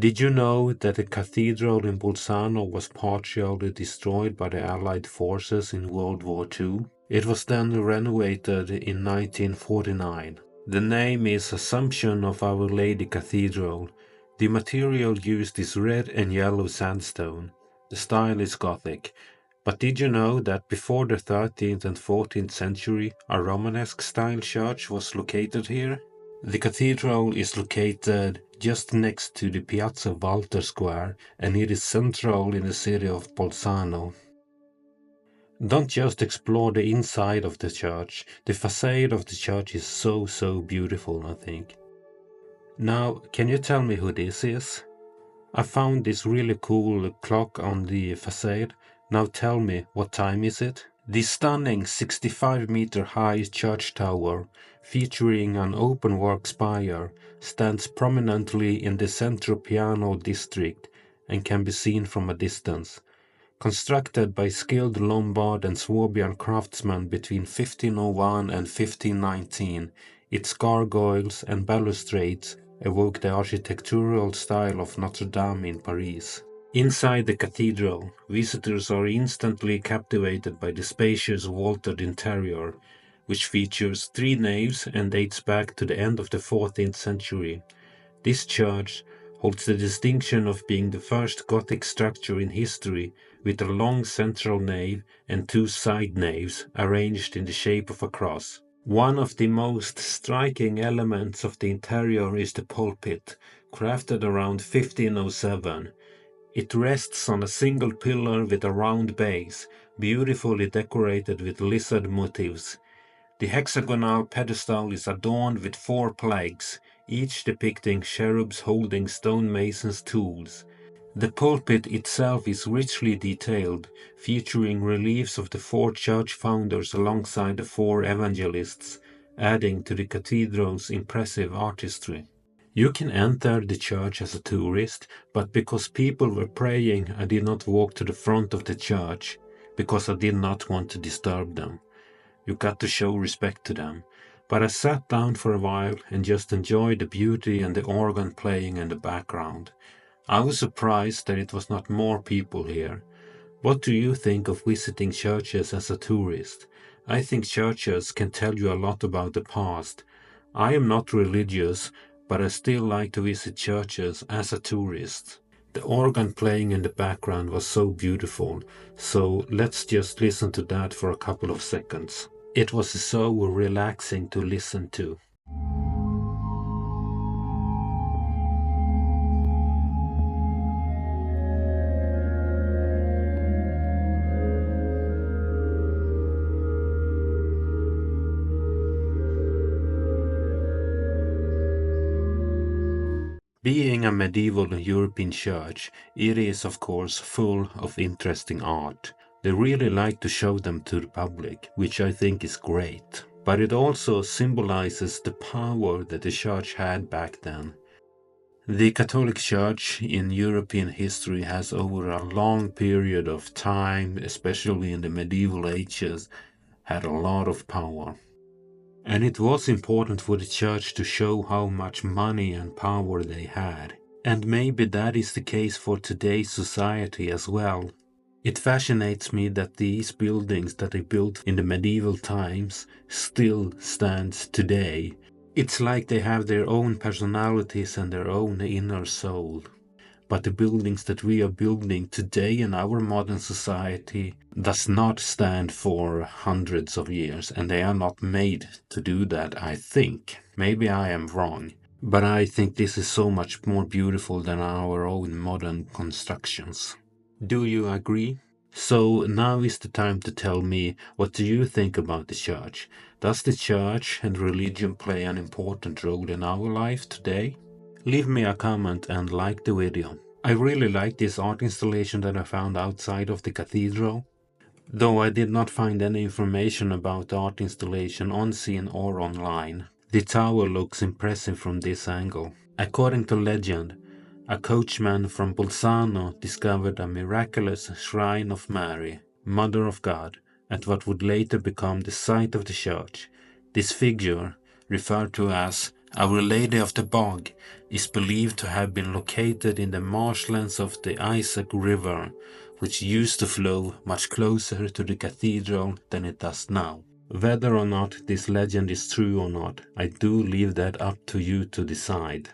Did you know that the cathedral in Bolzano was partially destroyed by the Allied forces in World War II? It was then renovated in 1949. The name is Assumption of Our Lady Cathedral. The material used is red and yellow sandstone. The style is Gothic. But did you know that before the 13th and 14th century, a Romanesque-style church was located here? The cathedral is located just next to the Piazza Walther square, and it is central in the city of Bolzano. Don't just explore the inside of the church. The facade of the church is so beautiful, I think. Now, can you tell me who this is? I found this really cool clock on the facade. Now tell me, what time is it? The stunning 65-meter high church tower, featuring an open-work spire, stands prominently in the Centro Piano district and can be seen from a distance. Constructed by skilled Lombard and Swabian craftsmen between 1501 and 1519, its gargoyles and balustrades evoke the architectural style of Notre Dame in Paris. Inside the cathedral, visitors are instantly captivated by the spacious vaulted interior, which features 3 naves and dates back to the end of the 14th century. This church holds the distinction of being the first Gothic structure in history, with a long central nave and 2 side naves arranged in the shape of a cross. One of the most striking elements of the interior is the pulpit, crafted around 1507. It rests on a single pillar with a round base, beautifully decorated with lizard motifs. The hexagonal pedestal is adorned with 4 plaques, each depicting cherubs holding stonemasons' tools. The pulpit itself is richly detailed, featuring reliefs of the 4 church founders alongside the 4 evangelists, adding to the cathedral's impressive artistry. You can enter the church as a tourist, but because people were praying, I did not walk to the front of the church, because I did not want to disturb them. You got to show respect to them. But I sat down for a while and just enjoyed the beauty and the organ playing in the background. I was surprised that it was not more people here. What do you think of visiting churches as a tourist? I think churches can tell you a lot about the past. I am not religious, but I still like to visit churches as a tourist. The organ playing in the background was so beautiful, so let's just listen to that for a couple of seconds. It was so relaxing to listen to. Being a medieval European church, it is of course full of interesting art. They really like to show them to the public, which I think is great. But it also symbolizes the power that the church had back then. The Catholic Church in European history has over a long period of time, especially in the medieval ages, had a lot of power. And it was important for the church to show how much money and power they had. And maybe that is the case for today's society as well. It fascinates me that these buildings that they built in the medieval times still stand today. It's like they have their own personalities and their own inner soul. But the buildings that we are building today in our modern society does not stand for hundreds of years, and they are not made to do that, I think. Maybe I am wrong, but I think this is so much more beautiful than our own modern constructions. Do you agree? So now is the time to tell me, what do you think about the church? Does the church and religion play an important role in our life today? Leave me a comment and like the video. I really like this art installation that I found outside of the cathedral. Though I did not find any information about the art installation on scene or online. The tower looks impressive from this angle. According to legend, a coachman from Bolzano discovered a miraculous shrine of Mary, Mother of God, at what would later become the site of the church. This figure, referred to as Our Lady of the Bog is believed to have been located in the marshlands of the Isaac River, which used to flow much closer to the cathedral than it does now. Whether or not this legend is true or not, I do leave that up to you to decide.